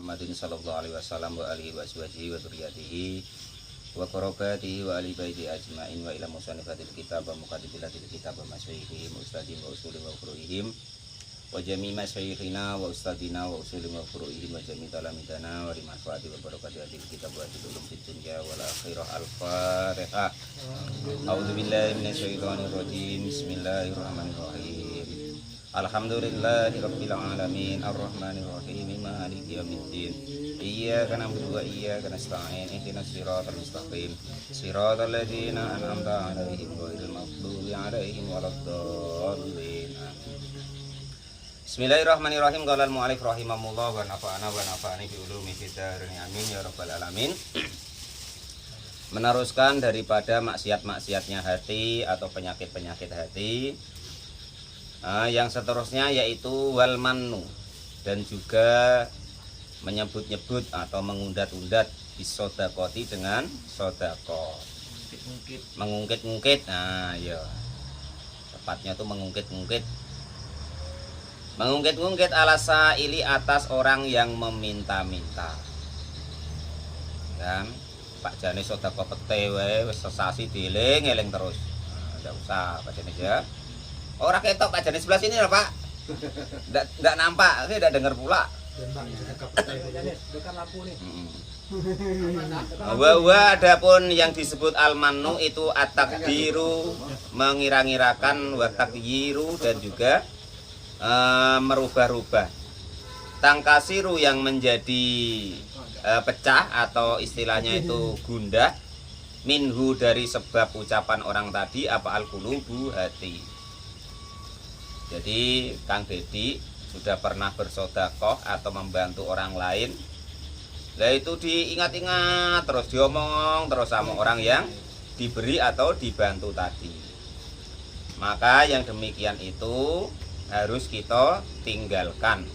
Muhammadin sallallahu alaihi wasallam wa alihi wa sahbihi wa dzurriyyatihi wa qarabatihi wa ali baiti ajmain wa ila musannifatil kitab wa muqaddimatil kitab wa masyayikhihim ustadin wa usulin wa furu'ihim wa jami' masyayikhina wa ustadina wa usulin wa furu'ihim wa jami' talamidana wa limanfaati wa barakati hadil kitab wa ulum fid dunya wal akhirah. Al-Fatihah. A'udzu billahi minasyaitonir rajim. Bismillahirrahmanirrahim. Alhamdulillahirabbil alamin arrahmanir rahim maliki yaumiddin iyyaka na'budu wa iyyaka nasta'in ihdinas siratal mustaqim siratal ladzina an'amta 'alaihim ghairil maghdubi 'alaihim waladdallin. Bismillahirrahmanirrahim. Qala al-mu'allif rahimahullah wa nafa'ani bi ulumi fid dharain amin ya rabbal alamin. Meneruskan daripada maksiat-maksiatnya hati atau penyakit-penyakit hati. Yang seterusnya yaitu wal mannu, dan juga menyebut-nyebut atau mengundat-undat bisodakoti dengan sodako, mengungkit-ungkit. Nah ya, tepatnya tuh mengungkit-ungkit ala sa'ili, atas orang yang meminta-minta. Kan Pak Jane sodako pete wae wis sesasi dieling-eling terus. Enggak usah Pak Jane ya. Orang ketok Pak Jane sebelah sini loh Pak. Enggak nampak, saya enggak dengar pula. Adapun yang disebut al-mannu itu at-takdiru, mengira-ngirakan, wa takdiru, dan juga merubah-rubah. Tangkasiru, yang menjadi pecah atau istilahnya itu gundah, minhu, dari sebab ucapan orang tadi, apa al-qulubu, hati. Jadi Kang Dedi sudah pernah bersodakoh atau membantu orang lain. Nah itu diingat-ingat terus, diomong terus sama orang yang diberi atau dibantu tadi. Maka yang demikian itu harus kita tinggalkan.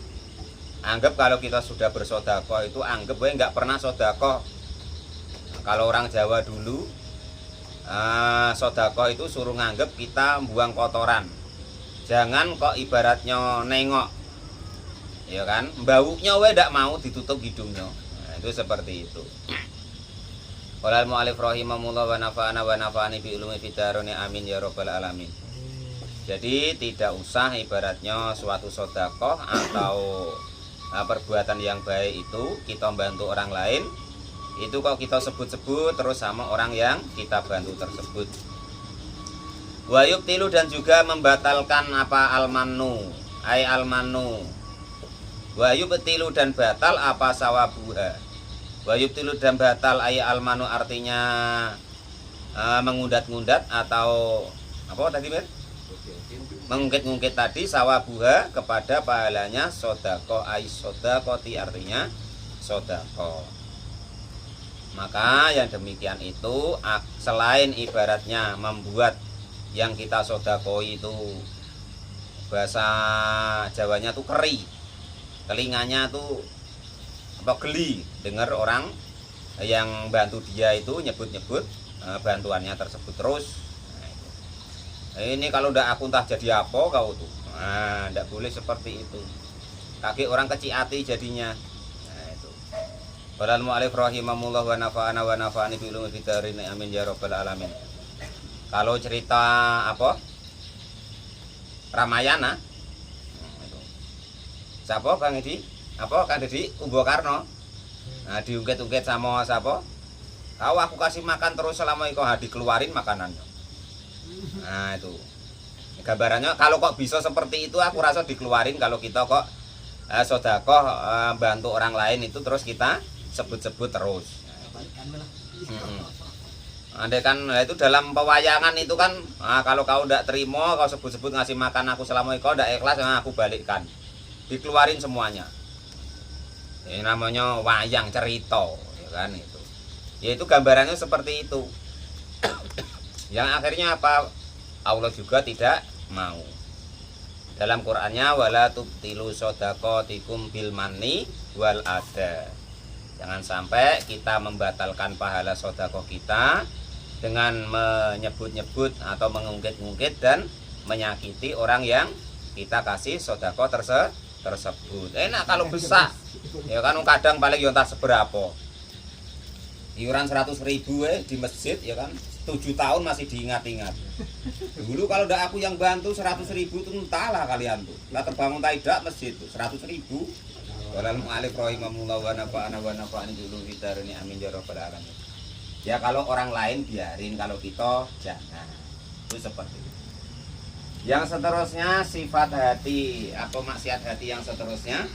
Anggap kalau kita sudah bersodakoh itu anggap gue nggak pernah sodakoh. Kalau orang Jawa dulu sodakoh itu suruh nganggap kita buang kotoran. Jangan kok ibaratnya nengok, ya kan, baunya we ndak mau ditutup hidungnya. Nah, itu seperti itu. Qala al-mu'allif rahimahullah wa nafa'ani bi ulumi fid dharain amin ya rabbal alamin. Jadi tidak usah ibaratnya suatu sedekah atau perbuatan yang baik itu kita bantu orang lain, itu kok kita sebut-sebut terus sama orang yang kita bantu tersebut. Wa yubtilu, dan juga membatalkan apa al-mannu, ay al-mannu. Wa yubtilu, dan batal apa sawabuha. Wa yubtilu, dan batal ay al-mannu, artinya mengundat-ngundat atau apa tadi Mir? Mengungkit-ungkit tadi, sawabuha, kepada pahalanya sodako, ay sodakoti, artinya sodako. Maka yang demikian itu selain ibaratnya membuat yang kita sodakoi itu, bahasa Jawanya tuh keri, telinganya tuh apa, geli dengar orang yang bantu dia itu nyebut-nyebut bantuannya tersebut terus. Nah, ini kalau ndak aku entah jadi apa kau tuh. Nah, ndak boleh seperti itu. Kaki orang kecil hati jadinya. Nah, itu. Qala al-mu'allif rahimahullah wa nafa'ani bi ulumi fid dharain amin ya rabbal alamin. Kalau cerita apa Ramayana, siapa Kang Dedi? Apa Kang Dedi? Umbo Karno. Nah, diungkit-ungkit sama siapa? Kau aku kasih makan terus selama itu dikeluarin makanannya. Nah itu gambarannya. Kalau kok bisa seperti itu, aku rasa dikeluarin. Kalau kita kok sodakoh bantu orang lain itu terus kita sebut-sebut terus. Andai kan itu dalam pewayangan itu kan, kalau kau tidak terima, kau sebut-sebut ngasih makan aku selama kau tidak ikhlas, aku balikkan, dikeluarin semuanya. Ini namanya wayang cerita, ya kan itu. Ya itu gambarannya seperti itu. Yang akhirnya apa? Allah juga tidak mau. Dalam Qur'annya wala tubtilu shadaqatikum bil manni wal adha. Jangan sampai kita membatalkan pahala sedekah kita dengan menyebut-nyebut atau mengungkit-ungkit dan menyakiti orang yang kita kasih sedekah tersebut. Enak kalau besar. Ya kan kadang paling yo entah seberapa. Iuran 100.000 di masjid ya kan 7 tahun masih diingat-ingat. Dulu kalau ndak aku yang bantu 100.000 itu entahlah kalian tuh. Lah terbangun tidak masjid tuh 100.000. Walal mu'alif rahimahullah wa nafa'ani dulu fitarni amin ya rabbal alamin. Ya kalau orang lain biarin, kalau kita jangan. Itu seperti itu. Yang seterusnya sifat hati atau maksiat hati yang seterusnya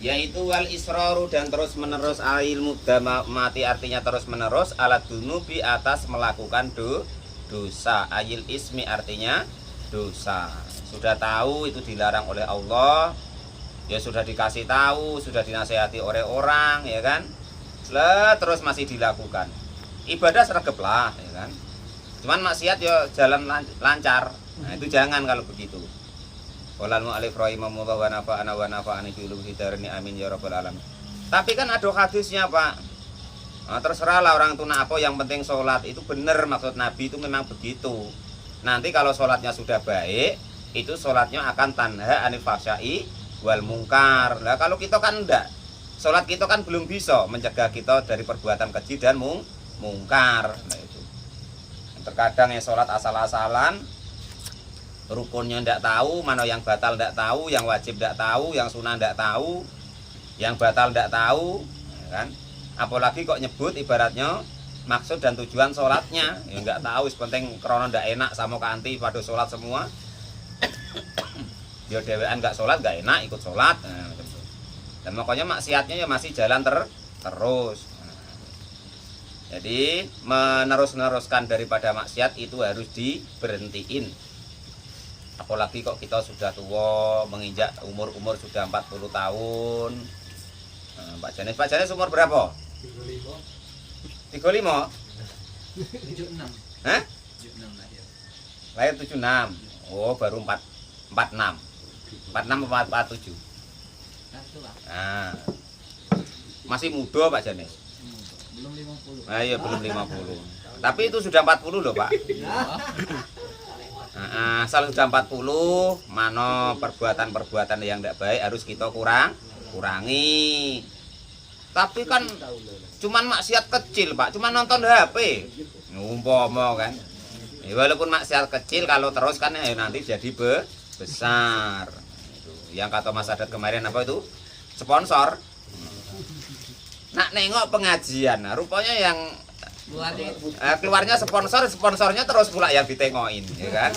yaitu wal israru dan terus menerus ilmu mati artinya terus menerus alat dunubi atas melakukan dosa ayil ismi artinya dosa. Sudah tahu itu dilarang oleh Allah, ya sudah dikasih tahu, sudah dinasehati oleh orang ya kan, terus masih dilakukan. Ibadah sergap lah ya kan, cuman maksiat ya jalan lancar. Nah itu jangan kalau begitu. Walal mu'alif rahimahullah wa nafa'ani bi ulumi darni amin ya rabbal alamin. Tapi kan ada hadisnya, Pak. Nah, terserahlah orang itu apa, yang penting sholat. Itu benar maksud Nabi itu memang begitu. Nanti kalau sholatnya sudah baik, itu sholatnya akan tanha anil fahsya'i wal mungkar. Nah kalau kita kan enggak, sholat kita kan belum bisa mencegah kita dari perbuatan keji dan mungkar. Nah itu terkadang ya sholat asal-asalan, rukunnya ndak tahu, mana yang batal ndak tahu, yang wajib ndak tahu, yang sunah ndak tahu, yang batal ndak tahu, ya kan? Apalagi kok nyebut ibaratnya maksud dan tujuan sholatnya, ya nggak tahu. Sepenting krono ndak enak sama kanti pada sholat semua. Dia dewean nggak sholat nggak enak ikut sholat. Nah, dan makanya maksiatnya ya masih jalan terus. Jadi meneruskan daripada maksiat itu harus diberhentiin. Apalagi kok kita sudah tua, menginjak umur sudah 40 tahun. Nah, Pak Janes umur berapa? 35. 76. Hah? 76 lahir. Lahir 76. Oh, baru 46. 46 apa 47? Nah. Masih muda Pak Janes. Belum 50. Ah iya, belum 50. Tapi itu sudah 40 loh, Pak. Asal sudah 40, mana perbuatan-perbuatan yang tidak baik harus kita kurangi. Tapi kan cuman maksiat kecil, Pak, cuman nonton HP. Umpama kan. Ya, walaupun maksiat kecil kalau terus kan ya nanti jadi besar. Itu. Yang kata Mas Adat kemarin apa itu? Sponsor. Nak nengok pengajian, nah, rupanya yang keluarnya sponsornya terus pula yang ditengokin ya kan.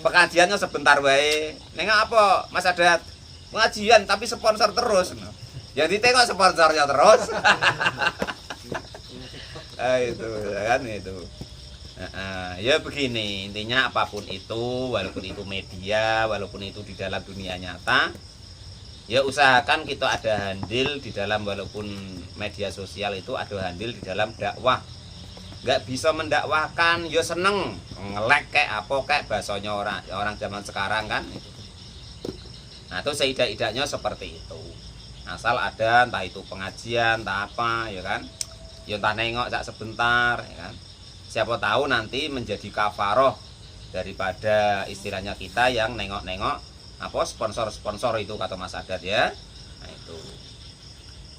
Pengajiannya sebentar wae. Nengok apa Mas Adat? Pengajian tapi sponsor terus. Yang ditengok sponsornya terus. Itu kan itu. Ya begini, intinya apapun itu, walaupun itu media, walaupun itu di dalam dunia nyata, ya usahakan kita ada andil di dalam, walaupun media sosial itu ada andil di dalam dakwah. Nggak bisa mendakwahkan, yo seneng ngelek kayak apa kayak bahasanya orang zaman sekarang kan. Nah itu seidak-idaknya seperti itu. Asal ada entah itu pengajian, entah apa ya kan. Ya entah nengok sak sebentar ya kan. Siapa tahu nanti menjadi kafaroh daripada istilahnya kita yang nengok-nengok apa sponsor itu kata Mas Adat ya. Nah itu.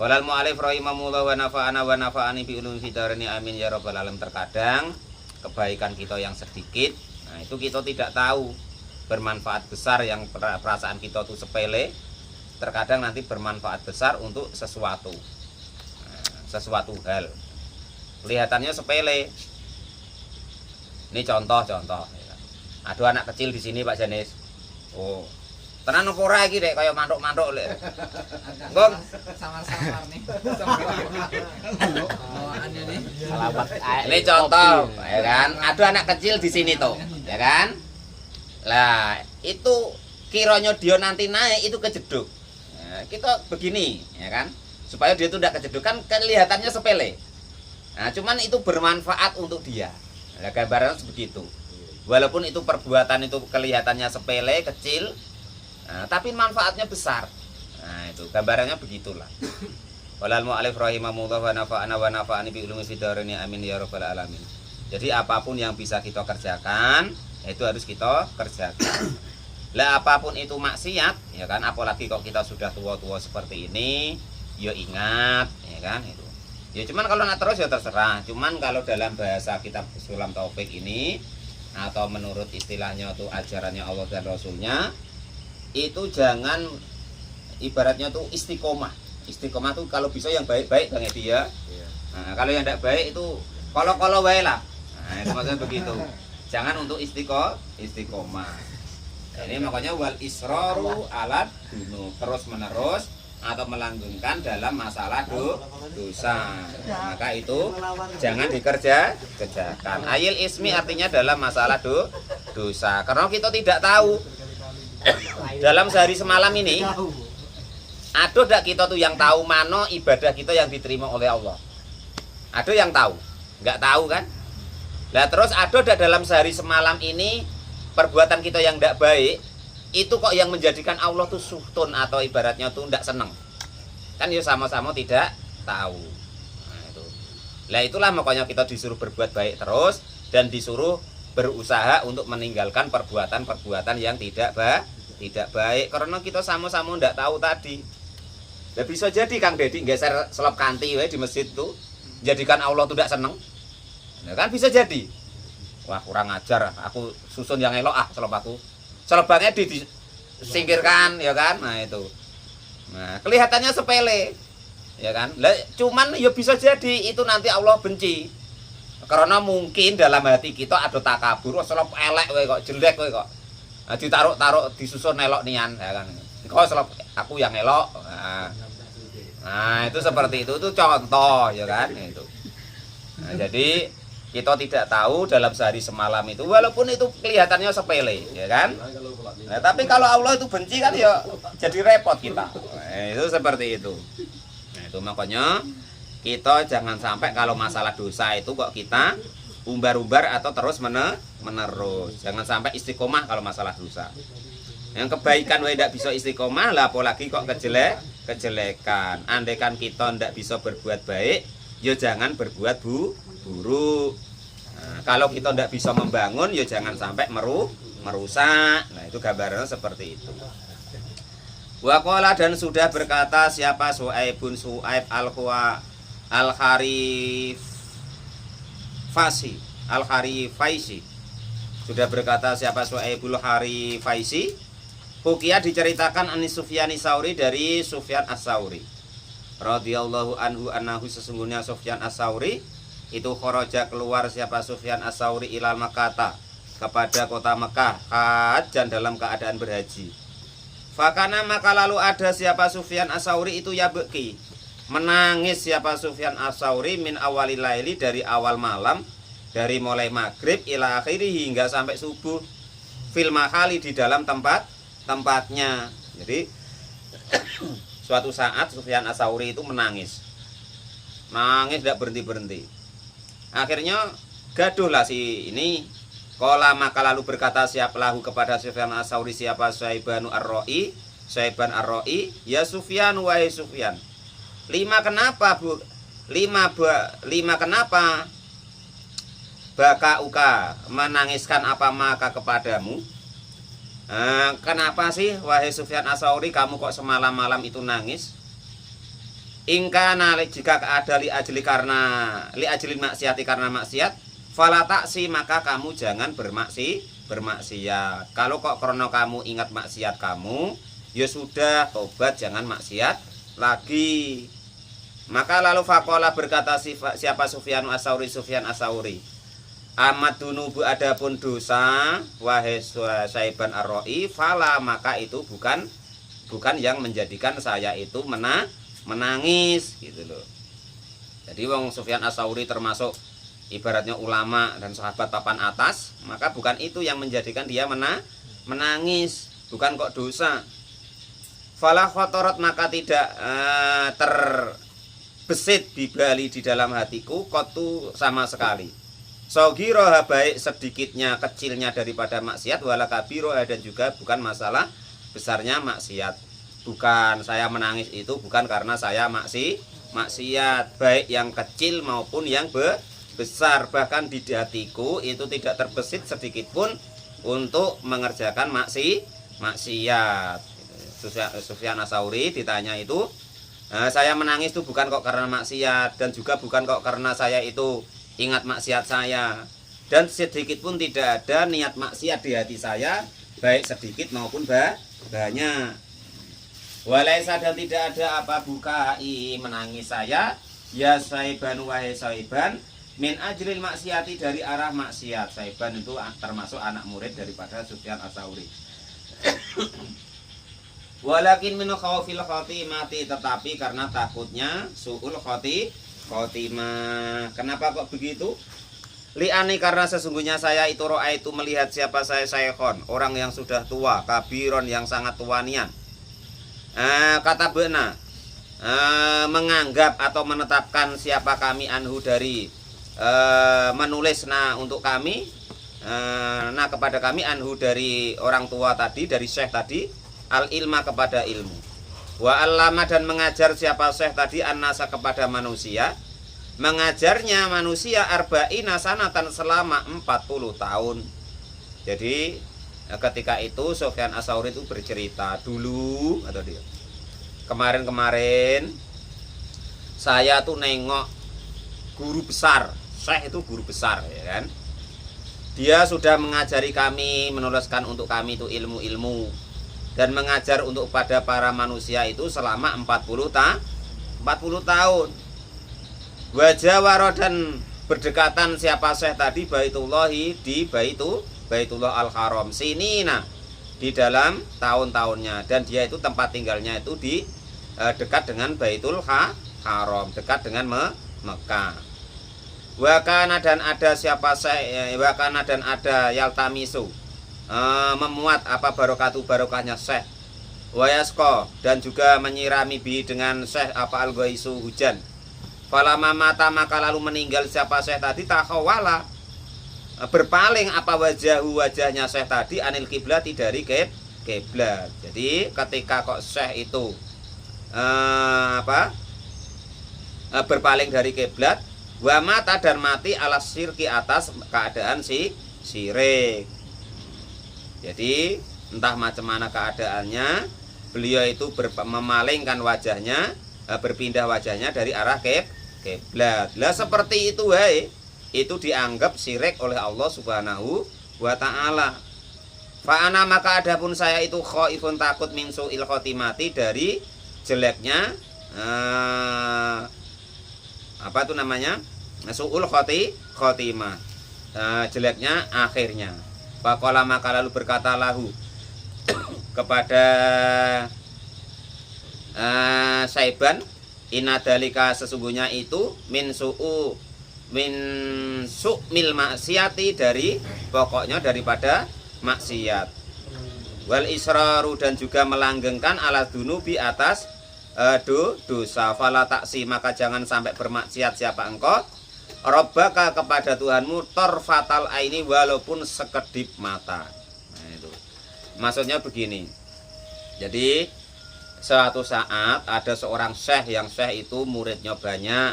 Walal mu'alif rahimahullah wa nafa'ani bi ulumi fitarni amin ya rabbal alamin. Terkadang kebaikan kita yang sedikit, nah itu kita tidak tahu bermanfaat besar, yang perasaan kita tuh sepele, terkadang nanti bermanfaat besar untuk sesuatu hal. Kelihatannya sepele. Ini contoh. Ada anak kecil di sini Pak Janis. Oh. Tenan opo ora iki Dek, kaya mantuk-mantuk lek. Nggon Samar-samar nih. Bawaannya nih. Ini contoh, ya kan? Ada anak kecil di sini tuh, ya kan? Lah, itu kiranya dia nanti naik itu kejeduk. Nah, kita begini, ya kan? Supaya dia itu tidak kejeduk, kan kelihatannya sepele. Nah, cuman itu bermanfaat untuk dia. Nah, gambarannya begitu. Walaupun itu perbuatan itu kelihatannya sepele, kecil, nah, tapi manfaatnya besar. Nah itu gambarannya begitulah. Walal mu'alif rahimahullah wa nafa'ani bi ulumi fidarni amin ya rabbal alamin. Jadi apapun yang bisa kita kerjakan itu harus kita kerjakan. Lah apapun itu maksiat, ya kan, apalagi kok kita sudah tua-tua seperti ini, ya ingat, ya kan itu. Ya cuman kalau nak terus ya terserah. Cuman kalau dalam bahasa kitab Sulam Taufik ini atau menurut istilahnya tuh ajarannya Allah dan Rasulnya, itu jangan ibaratnya tuh istiqomah. Istiqomah tuh kalau bisa yang baik-baik Bang Edi ya. Nah, kalau yang tidak baik itu kalau wae lah. Nah, itu maksudnya begitu. Jangan untuk istiqomah. Ini makanya wal isroru alat dunub, terus menerus atau melanggengkan dalam masalah dosa. Maka itu jangan dikerjakan. Ayil ismi artinya dalam masalah dosa. Karena kita tidak tahu dalam sehari semalam ini ada tidak kita tuh yang tahu mana ibadah kita yang diterima oleh Allah. Ada yang tahu? Nggak tahu kan? Lah terus ada tidak dalam sehari semalam ini perbuatan kita yang tidak baik itu kok yang menjadikan Allah tuh suhtun atau ibaratnya tuh tidak seneng, kan ya sama-sama tidak tahu. Nah, itu lah itulah makanya kita disuruh berbuat baik terus dan disuruh berusaha untuk meninggalkan perbuatan-perbuatan yang tidak baik karena kita sama-sama tidak tahu tadi. Lah bisa jadi Kang Dedi geser selop kanti di masjid tuh jadikan Allah tuh tidak seneng, nah, kan bisa jadi. Wah kurang ajar, aku susun yang elok selop aku. Selopangnya disingkirkan ya kan. Nah itu. Nah, kelihatannya sepele. Ya kan? Lah cuman ya bisa jadi itu nanti Allah benci. Karena mungkin dalam hati kita ada takabur, selop elek kowe kok, jelek kowe kok. Nah, ditaruh disusun elok nian ya kan. Kok selop aku yang elok. Nah, itu seperti itu contoh ya kan itu. Nah, jadi kita tidak tahu dalam sehari semalam itu walaupun itu kelihatannya sepele ya kan. Nah, tapi kalau Allah itu benci kan ya jadi repot kita. Nah, itu seperti itu. Nah, itu makanya kita jangan sampai kalau masalah dosa itu kok kita umbar-umbar atau terus menerus. Jangan sampai istiqomah kalau masalah dosa. Yang kebaikan wae tidak bisa istiqomah lah apalagi kok kejelekan. Andaikan kita tidak bisa berbuat baik, ya jangan berbuat buruk. Nah, kalau kita tidak bisa membangun ya jangan sampai merusak. Nah itu gambarannya seperti itu. Waqala dan sudah berkata siapa Su'aibun Su'aib Al-Kharifaisi. Sudah berkata siapa Su'aibul Kharifaisi. Hukia diceritakan Anis Sufyan As-Sauri dari Sufyan As-Sauri radhiyallahu anhu annahu sesungguhnya Sufyan As-Sauri itu kharaja keluar siapa Sufyan As-Sauri ilal Makkah kepada kota Mekah hajan dalam keadaan berhaji. Fakana maka lalu ada siapa Sufyan As-Sauri itu yabki menangis siapa Sufyan As-Sauri min awalil laili dari awal malam dari mulai maghrib ila akhiri hingga sampai subuh fil mahali di dalam tempatnya. Jadi suatu saat Sufyan As-Sauri itu menangis tidak berhenti. Akhirnya gaduhlah si ini. Qala maka lalu berkata siapa lahu kepada Sufyan As-Sauri siapa Saiban Ar-Ra'i ya Sufyan wahai Sufyan. Lima kenapa baka uka menangiskan apa maka kepadamu? Kenapa sih wahai Sufyan As-Sauri kamu kok semalam malam itu nangis? Ingka nalik jika ada li ajli maksiati karena maksiat, fala taksi maka kamu jangan bermaksiat. Kalau kok karena kamu ingat maksiat kamu, ya sudah tobat jangan maksiat lagi. Maka lalu faqala berkata siapa Sufyan As-Sauri. Amat dunubu adapun dosa wahai Saiban Ar-Ra'i fala maka itu bukan yang menjadikan saya itu menangis gitu loh. Jadi wong Sufyan As-Sauri termasuk ibaratnya ulama dan sahabat papan atas, maka bukan itu yang menjadikan dia menangis, bukan kok dosa. Fala khotorot maka tidak terbesit bibali di dalam hatiku kotu sama sekali. Sogiroha baik sedikitnya kecilnya daripada maksiat wala kabiroha dan juga bukan masalah besarnya maksiat. Bukan saya menangis itu bukan karena saya maksiat baik yang kecil maupun yang besar, bahkan di hatiku itu tidak terbesit sedikit pun untuk mengerjakan maksiat. Sufyan Ats-Tsauri ditanya itu, saya menangis itu bukan kok karena maksiat, dan juga bukan kok karena saya itu ingat maksiat saya, dan sedikit pun tidak ada niat maksiat di hati saya, baik sedikit maupun banyak. Walaisa, dan tidak ada apa bukai menangis saya, ya Saiban wahai Saiban, min ajril maksiati, dari arah maksiat. Saiban itu termasuk anak murid daripada Sufyan Ats-Tsauri. Walakin min khaufil khotimati, tetapi karena takutnya suul khotimah. Kenapa kok begitu? Li'ani, karena sesungguhnya saya itu ro'aitu, melihat siapa saya, saykhon, orang yang sudah tua, kabiron, yang sangat tua nian. Kata benar, menganggap atau menetapkan siapa kami anhu, dari menulis untuk kami, kepada kami anhu, dari orang tua tadi, dari syekh tadi, al ilma, kepada ilmu, wa allama, dan mengajar siapa syekh tadi, an-nasa, kepada manusia, mengajarnya manusia arba'ina sanatan, selama 40 tahun. Jadi ketika itu Sufyan Ats-Tsauri itu bercerita dulu, atau dia kemarin saya tuh nengok guru besar, syekh itu guru besar, ya kan, dia sudah mengajari kami, menuliskan untuk kami itu ilmu-ilmu, dan mengajar untuk pada para manusia itu selama 40 tahun. Wajah waro, dan berdekatan siapa syekh tadi, Baitullahi, di Baitullah Al-Haram, sini di dalam tahun-tahunnya, dan dia itu tempat tinggalnya itu di dekat dengan Baitul Haram, dekat dengan Mekah. Wakana, dan ada siapa syekh, wakana, dan ada yaltamisu, memuat apa barokahnya syekh, wayasko, dan juga menyirami bi dengan syekh apa al-ghaisu, hujan. Falama mata, maka lalu meninggal siapa syekh tadi, takhawala, berpaling apa wajahnya syekh tadi, anil kiblati, dari kiblat. Jadi ketika kok syekh itu berpaling dari kiblat, wa mata, dan mati, alas syirki, atas keadaan syirik. Jadi entah macam mana keadaannya, beliau itu memalingkan wajahnya, berpindah wajahnya dari arah kiblat. Lah seperti itu, itu dianggap syirik oleh Allah Subhanahu wa taala. Fa ana, maka adapun saya itu khaifun, takut, min su'il khotimati, dari jeleknya su'ul khotimah, jeleknya akhirnya. Faqala, maka lalu berkata lahu kepada Saiban, inadalika, sesungguhnya itu min su'mil maksiati, dari pokoknya daripada maksiat. Wal israru, dan juga melanggengkan ala dunubi, atas dosa. Fala taksi, maka jangan sampai bermaksiat siapa engkau, Rabbaka, kepada Tuhanmu, torfatal aini, walaupun sekedip mata. Nah, itu maksudnya begini. Jadi suatu saat ada seorang syekh, yang syekh itu muridnya banyak,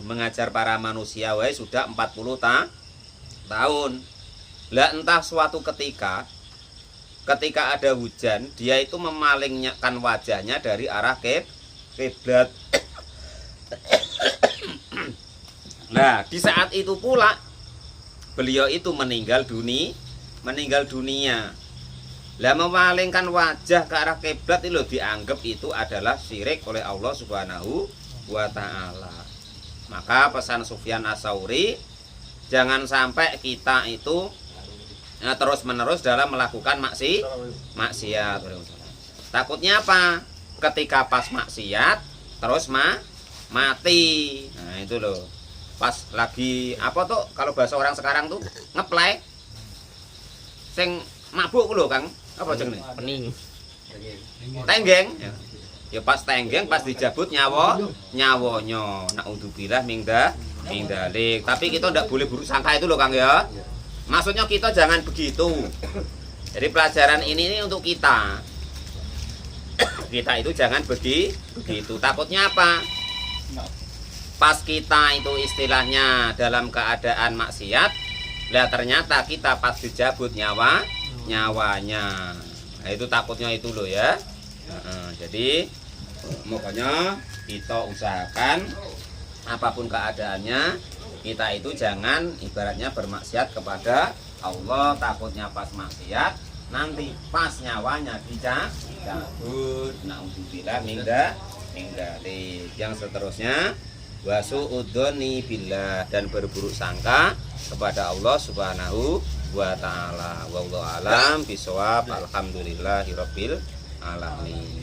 mengajar para manusia sudah 40 tahun. Lah entah suatu ketika ada hujan, dia itu memalingkan wajahnya dari arah kiblat. Nah, di saat itu pula beliau itu meninggal dunia. Lah memalingkan wajah ke arah kiblat itu dianggap itu adalah syirik oleh Allah Subhanahu wa taala. Maka pesan Sufyan Ats-Tsauri, jangan sampai kita itu terus-menerus dalam melakukan maksiat. Takutnya apa? Ketika pas maksiat terus mati. Nah, itu loh. Pas lagi apa tuh, kalau bahasa orang sekarang tuh ngeplay. Sing mabuk lho, Kang. Apa jenenge? Pening. Tenggeng. Ya pas tenggeng, pas dijabut nyawanya. Naudzubillah min dalik. Tapi kita ndak boleh buruk sangka itu loh, Kang, ya. Maksudnya kita jangan begitu. Jadi pelajaran ini untuk kita. Kita itu jangan begitu. Takutnya apa? Pas kita itu istilahnya dalam keadaan maksiat, lah ternyata kita pas dijabut nyawanya. Nah, itu takutnya itu loh ya. Jadi makanya kita usahakan apapun keadaannya kita itu jangan ibaratnya bermaksiat kepada Allah, takutnya pas maksiat nanti pas nyawanya dicabut. Naudzubillah mingga yang seterusnya wasu'udzoni billah, dan berburuk sangka kepada Allah Subhanahu wa taala. Wallahu alam bisawab. Alhamdulillahirabbil alamin.